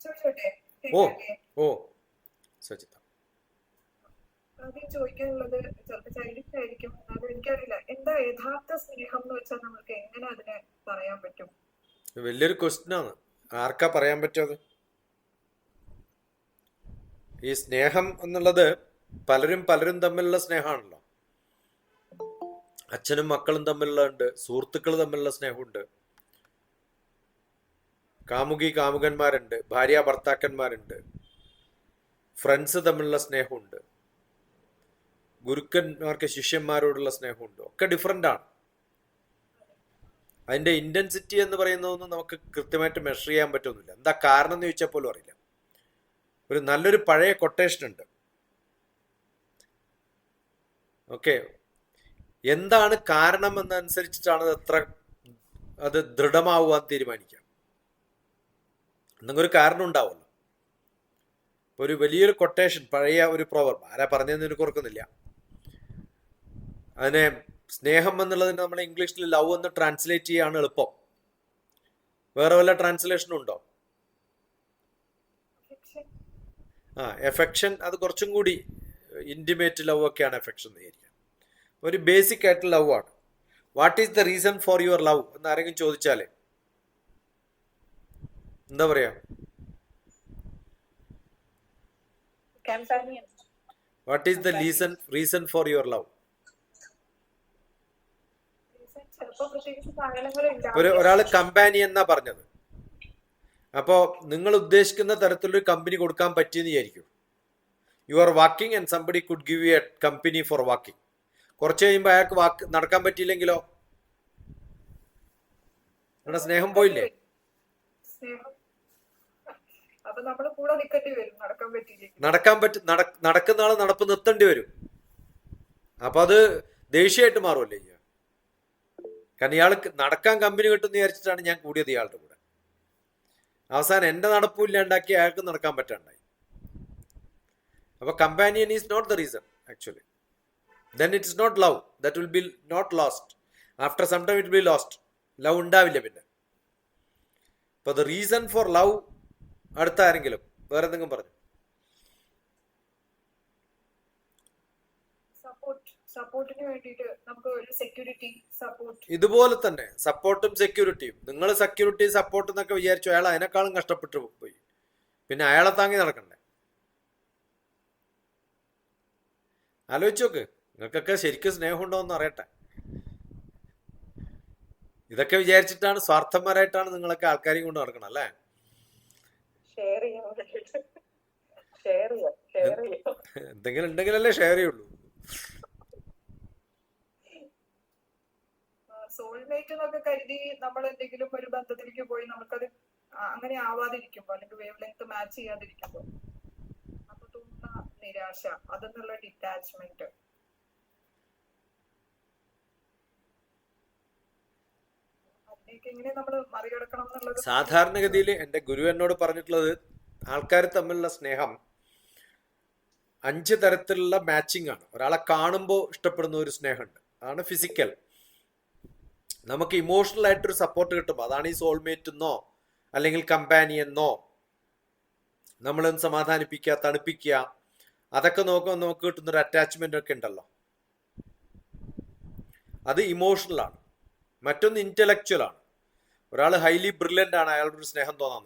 ചോദിച്ചോട്ടെ? ഓ കേൾക്കാല്ലേ? ഓ സജിത, ആദ്യം ചോദിക്കാനുള്ളത് ചിലപ്പോൾ ചൈൽഡിഷ് ആയിരിക്കും, എന്നാലും എനിക്കറിയില്ല എന്താ യഥാർത്ഥ സ്നേഹം എന്ന് വെച്ചാൽ നമുക്ക് എങ്ങനെ അതിനെ പറയാൻ പറ്റും? വലിയൊരു ക്വസ്റ്റ്യൻ ആണ്. ആർക്കാ പറയാൻ പറ്റുന്നത്? ഈ സ്നേഹം എന്നുള്ളത് പലരും പലരും തമ്മിലുള്ള സ്നേഹമാണല്ലോ. അച്ഛനും മക്കളും തമ്മിലുള്ള ഉണ്ട്, സുഹൃത്തുക്കൾ തമ്മിലുള്ള സ്നേഹമുണ്ട്, കാമുകി കാമുകന്മാരുണ്ട്, ഭാര്യ ഭർത്താക്കന്മാരുണ്ട്, ഫ്രണ്ട്സ് തമ്മിലുള്ള സ്നേഹമുണ്ട്, ഗുരുക്കന്മാർക്ക് ശിഷ്യന്മാരോടുള്ള സ്നേഹമുണ്ട്. ഒക്കെ ഡിഫറെൻ്റ് ആണ്. അതിന്റെ ഇന്റൻസിറ്റി എന്ന് പറയുന്നതൊന്നും നമുക്ക് കൃത്യമായിട്ട് മെഷർ ചെയ്യാൻ പറ്റുന്നില്ല. എന്താ കാരണം എന്ന് ചോദിച്ചാൽ പോലും അറിയില്ല. ഒരു നല്ലൊരു പഴയ കൊട്ടേഷൻ ഉണ്ട്. ഓക്കെ, എന്താണ് കാരണം എന്നനുസരിച്ചിട്ടാണ് അത് ദൃഢമാവുക തീരുമാനിക്കുക. എന്തെങ്കിലും ഒരു കാരണം ഉണ്ടാവുമല്ലോ. ഒരു വലിയൊരു കൊട്ടേഷൻ, പഴയ ഒരു പ്രോവർബ്, ആരാ പറഞ്ഞതെന്ന് എനിക്ക് ഓർക്കുന്നില്ല. അതിനെ സ്നേഹം എന്നുള്ളതിന് നമ്മൾ ഇംഗ്ലീഷിൽ ലവ് എന്ന് ട്രാൻസ്ലേറ്റ് ചെയ്യാണ് എളുപ്പം. വേറെ വല്ല ട്രാൻസ്ലേഷനും ഉണ്ടോ? എഫെക്ഷൻ, അത് കുറച്ചും കൂടി ഇന്റിമേറ്റ് ലവ് ഒക്കെയാണ് എഫെക്ഷൻ എന്ന് വിചാരിക്കുക. ഒരു ബേസിക് ആയിട്ടുള്ള ലവ് ആണ്. What is the reason for your love എന്ന് ആരെങ്കിലും ചോദിച്ചാലേ എന്താ പറയാ? What is the reason for your love? ഒരാള് കമ്പാനി എന്നാ പറഞ്ഞത്. അപ്പോ നിങ്ങൾ ഉദ്ദേശിക്കുന്ന തരത്തിലൊരു കമ്പനി കൊടുക്കാൻ പറ്റിയെന്ന് വിചാരിക്കും. You are walking and somebody could give you a company for walking. കുറച്ച് കഴിയുമ്പോൾ അയാൾക്ക് നടക്കാൻ പറ്റിയില്ലെങ്കിലോ? നമ്മുടെ സ്നേഹം പോയില്ലേ? നടക്കുന്ന ആള് നടപ്പ് നിർത്തേണ്ടി വരും. അപ്പൊ അത് ദേഷ്യമായിട്ട് മാറുമല്ലേ ചെയ്യുക. കാരണം ഇയാൾക്ക് നടക്കാൻ കമ്പനി കിട്ടുമെന്ന് വിചാരിച്ചിട്ടാണ് ഞാൻ കൂടിയത് ഇയാളുടെ കൂടെ. അവസാനം എന്റെ നടപ്പും ഇല്ലാണ്ടാക്കി അയാൾക്ക് നടക്കാൻ പറ്റാണ്ടായി. അപ്പൊ companion is not the reason actually. then it is not love, that will be not lost, after some time it will be lost. Love ഉണ്ടാവില്ല പിന്നെ. അപ്പൊ the reason for love അടുത്ത ആരെങ്കിലും വേറെ എന്തെങ്കിലും പറഞ്ഞു? ഇതുപോലെ തന്നെ സപ്പോർട്ടും സെക്യൂരിറ്റിയും. നിങ്ങൾ സെക്യൂരിറ്റി സപ്പോർട്ട് എന്നൊക്കെ വിചാരിച്ചു, അയാൾ അതിനേക്കാളും കഷ്ടപ്പെട്ടു പോയി. പിന്നെ അയാളെ താങ്ങി നടക്കണ്ടേ? ആലോചിച്ച് നോക്ക്. നിങ്ങൾക്കൊക്കെ ശരിക്കും സ്നേഹമുണ്ടോ എന്ന് അറിയട്ടെ. ഇതൊക്കെ വിചാരിച്ചിട്ടാണ്, സ്വാർത്ഥന്മാരായിട്ടാണ് നിങ്ങളൊക്കെ ആൾക്കാരെയും കൊണ്ട് നടക്കണം അല്ലേ? എന്തെങ്കിലും ഉണ്ടെങ്കിലല്ലേ ഷെയർ ചെയ്യുള്ളൂ. സോൾമേറ്റ് എന്നൊക്കെ കരുതി നമ്മൾ എന്തെങ്കിലും ഒരു ബന്ധത്തിലേക്ക് പോയി നമുക്കത് അങ്ങനെ ആവാതിരിക്കുമ്പോ, അല്ലെങ്കിൽ വേവ് ലെങ്ത് മാച്ച് ചെയ്യാതിരിക്കുമ്പോ അപ്പൊ തോന്നുന്ന നിരാശ, അതെന്നുള്ള ഡിറ്റാച്ച്മെന്റ്, അതിനെയൊക്കെ എങ്ങനെ നമ്മൾ മറികടക്കണം എന്നുള്ളത് സാധാരണഗതിയിൽ എന്റെ ഗുരു എന്നോട് പറഞ്ഞിട്ടുള്ളത്, ആൾക്കാർ തമ്മിലുള്ള സ്നേഹം 5 തരത്തിലുള്ള മാച്ചിങ് ആണ്. ഒരാളെ കാണുമ്പോൾ ഇഷ്ടപ്പെടുന്ന ഒരു സ്നേഹമുണ്ട്, അതാണ് ഫിസിക്കൽ. നമുക്ക് ഇമോഷണൽ ആയിട്ടൊരു സപ്പോർട്ട് കിട്ടുമ്പോൾ, അതാണ് ഈ സോൾമേറ്റ് എന്നോ അല്ലെങ്കിൽ കമ്പാനിയൻ എന്നോ, നമ്മളൊന്ന് സമാധാനിപ്പിക്കുക, തണുപ്പിക്കുക, അതൊക്കെ നോക്കുമ്പോൾ നമുക്ക് കിട്ടുന്നൊരു അറ്റാച്ച്മെന്റ് ഒക്കെ ഉണ്ടല്ലോ, അത് ഇമോഷണൽ ആണ്. മറ്റൊന്ന് ഇന്റലക്ച്വൽ ആണ്. ഒരാൾ ഹൈലി ബ്രില്യൻ്റ് ആണ്, അയാളുടെ ഒരു സ്നേഹം തോന്നാൻ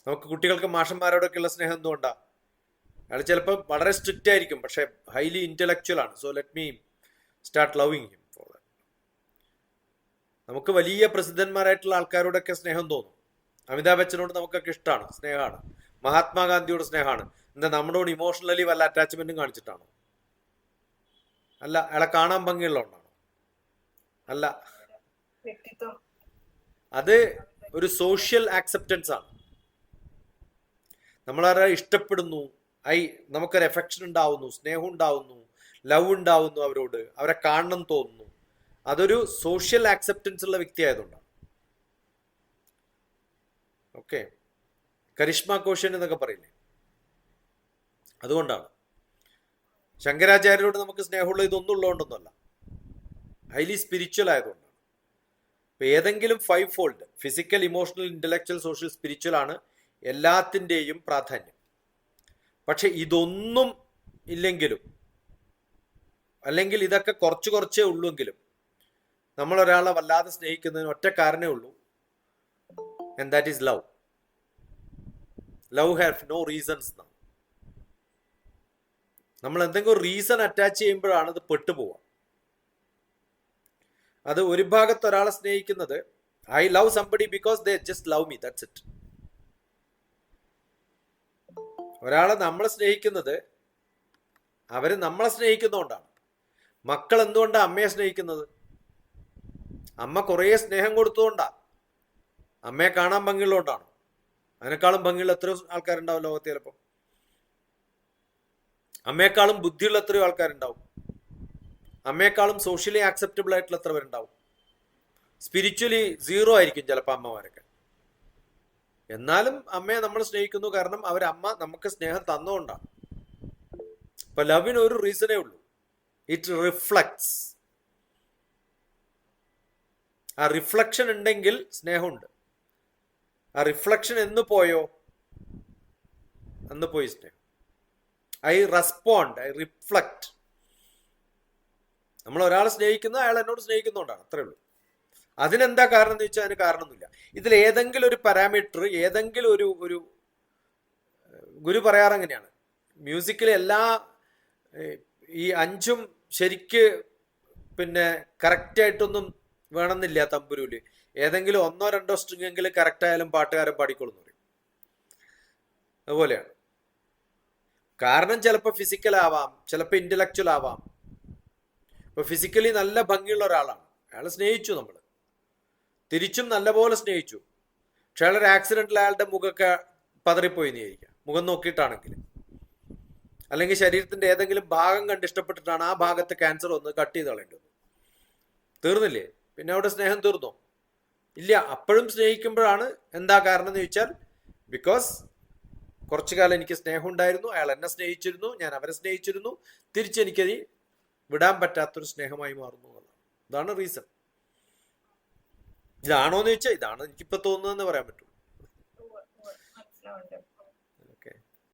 നമുക്ക് കുട്ടികൾക്ക് മാഷന്മാരോടൊക്കെ ഉള്ള സ്നേഹം എന്തുകൊണ്ടാ? അയാൾ ചിലപ്പോൾ വളരെ സ്ട്രിക്റ്റ് ആയിരിക്കും, പക്ഷെ ഹൈലി ഇന്റലക്ച്വൽ ആണ്. So let me start loving him for that. നമുക്ക് വലിയ പ്രസിദ്ധന്മാരായിട്ടുള്ള ആൾക്കാരോടൊക്കെ സ്നേഹം തോന്നും. അമിതാഭ് ബച്ചനോട് നമുക്കൊക്കെ ഇഷ്ടമാണ്, സ്നേഹമാണ്. മഹാത്മാഗാന്ധിയോട് സ്നേഹമാണ്. എന്താ, നമ്മളോട് ഇമോഷണലി വല്ല അറ്റാച്ച്മെന്റും കാണിച്ചിട്ടാണോ? അല്ല. അയാളെ കാണാൻ ഭംഗിയുള്ളതുകൊണ്ടാണോ? അല്ല. അത് ഒരു സോഷ്യൽ ആക്സെപ്റ്റൻസ് ആണ്. നമ്മളാരെ ഇഷ്ടപ്പെടുന്നു, നമുക്കൊരു എഫെക്ഷൻ ഉണ്ടാവുന്നു, സ്നേഹം ഉണ്ടാവുന്നു, ലവ് ഉണ്ടാവുന്നു, അവരോട് അവരെ കാണണം തോന്നുന്നു. അതൊരു സോഷ്യൽ ആക്സെപ്റ്റൻസ് ഉള്ള വ്യക്തി ആയതുകൊണ്ടാണ്. ഓക്കെ, കരിഷ്മ കോഷ്യൻ എന്നൊക്കെ പറയില്ലേ, അതുകൊണ്ടാണ്. ശങ്കരാചാര്യരോട് നമുക്ക് സ്നേഹമുള്ള ഇതൊന്നും ഉള്ളതുകൊണ്ടൊന്നുമല്ല, ഹൈലി സ്പിരിച്വൽ ആയതുകൊണ്ടാണ്. ഇപ്പൊ ഏതെങ്കിലും 5 fold physical, emotional, intellectual, social, spiritual ആണ് എല്ലാത്തിൻ്റെയും പ്രാധാന്യം. പക്ഷെ ഇതൊന്നും ഇല്ലെങ്കിലും, അല്ലെങ്കിൽ ഇതൊക്കെ കുറച്ച് കുറച്ചേ ഉള്ളൂവെങ്കിലും, നമ്മൾ ഒരാളെ വല്ലാതെ സ്നേഹിക്കുന്നതിന് ഒറ്റ കാരണമേ ഉള്ളൂ, and that is love. Love have no reasons. നമ്മൾ എന്തെങ്കിലും റീസൺ അറ്റാച്ച് ചെയ്യുമ്പോഴാണ് ഇത് പെട്ടുപോവുക. അത് ഒരു ഭാഗത്ത് ഒരാളെ സ്നേഹിക്കുന്നത്, I love somebody because they just love me, that's it. ഒരാളെ നമ്മളെ സ്നേഹിക്കുന്നത് അവര് നമ്മളെ സ്നേഹിക്കുന്നതുകൊണ്ടാണ്. മക്കൾ എന്തുകൊണ്ടാണ് അമ്മയെ സ്നേഹിക്കുന്നത്? അമ്മ കുറേ സ്നേഹം കൊടുത്തുകൊണ്ടാണ്. അമ്മയെ കാണാൻ ഭംഗിയുള്ളതുകൊണ്ടാണ്. അതിനേക്കാളും ഭംഗിയുള്ള എത്രയോ ആൾക്കാരുണ്ടാവും ലോകത്ത്. ചിലപ്പോൾ അമ്മയെക്കാളും ബുദ്ധിയുള്ള എത്രയോ ആൾക്കാരുണ്ടാവും. അമ്മയെക്കാളും സോഷ്യലി ആക്സെപ്റ്റബിൾ ആയിട്ടുള്ള എത്ര പേരുണ്ടാവും. സ്പിരിച്വലി 0 ആയിരിക്കും ചിലപ്പോൾ അമ്മമാരൊക്കെ. എന്നാലും അമ്മയെ നമ്മൾ സ്നേഹിക്കുന്നു, കാരണം അവരമ്മ നമുക്ക് സ്നേഹം തന്നുകൊണ്ടാണ്. ഇപ്പൊ ലവിന് ഒരു റീസണേ ഉള്ളൂ, ഇറ്റ് റിഫ്ലക്ട്സ്. ആ റിഫ്ലക്ഷൻ ഉണ്ടെങ്കിൽ സ്നേഹമുണ്ട്. ആ റിഫ്ലക്ഷൻ എന്ന് പോയോ, അന്ന് പോയി സ്നേഹം. I respond, I reflect. നമ്മൾ ഒരാളെ സ്നേഹിക്കുന്നത് അയാൾ എന്നോട് സ്നേഹിക്കുന്നതുകൊണ്ടാണ്, അത്രേ ഉള്ളൂ. അതിനെന്താ കാരണം എന്ന് ചോദിച്ചാൽ അതിന് കാരണമൊന്നുമില്ല. ഇതിൽ ഏതെങ്കിലും ഒരു പാരാമീറ്റർ, ഏതെങ്കിലും ഒരു ഗുരു പറയാറ് അങ്ങനെയാണ്, മ്യൂസിക്കിലെ എല്ലാ ഈ 5ഉം ശരിക്ക് പിന്നെ കറക്റ്റായിട്ടൊന്നും വേണമെന്നില്ല. തമ്പുരുല് ഏതെങ്കിലും 1ഓ 2ഓ സ്ട്രിങ് എങ്കിലും കറക്റ്റ് ആയാലും പാട്ടുകാരൻ പാടിക്കൊള്ളുന്നു പറയും. അതുപോലെയാണ്. കാരണം ചിലപ്പോൾ ഫിസിക്കൽ ആവാം, ചിലപ്പോൾ ഇന്റലക്ച്വൽ ആവാം. ഇപ്പൊ ഫിസിക്കലി നല്ല ഭംഗിയുള്ള ഒരാളാണ്, അയാളെ സ്നേഹിച്ചു നമ്മൾ, തിരിച്ചും നല്ലപോലെ സ്നേഹിച്ചു. പക്ഷെ അയാളൊരു ആക്സിഡന്റിൽ അയാളുടെ മുഖമൊക്കെ പതറിപ്പോയി എന്നിരിക്കാം, മുഖം നോക്കിയിട്ടാണെങ്കിൽ. അല്ലെങ്കിൽ ശരീരത്തിന്റെ ഏതെങ്കിലും ഭാഗം കണ്ട് ഇഷ്ടപ്പെട്ടിട്ടാണ് ആ ഭാഗത്ത് ക്യാൻസർ വന്ന് കട്ട് ചെയ്ത് കളയേണ്ടി വന്നു. തീർന്നില്ലേ? പിന്നെ അവിടെ സ്നേഹം തീർന്നോ? ഇല്ല. അപ്പോഴും സ്നേഹിക്കുമ്പോഴാണ്. എന്താ കാരണം എന്ന് ചോദിച്ചാൽ, ബിക്കോസ് കുറച്ചു കാലം എനിക്ക് സ്നേഹം ഉണ്ടായിരുന്നു, അയാൾ എന്നെ സ്നേഹിച്ചിരുന്നു, ഞാൻ അവരെ സ്നേഹിച്ചിരുന്നു, തിരിച്ചെനിക്കത് വിടാൻ പറ്റാത്തൊരു സ്നേഹമായി മാറുന്നു എന്നുള്ളതാണ്. ഇതാണ് റീസൺ. ഇതാണോ എന്ന് ചോദിച്ചാൽ ഇതാണ് എനിക്കിപ്പോ തോന്നുന്നതെന്ന് പറയാൻ പറ്റും. മനസ്സിലാവുന്നുണ്ട്.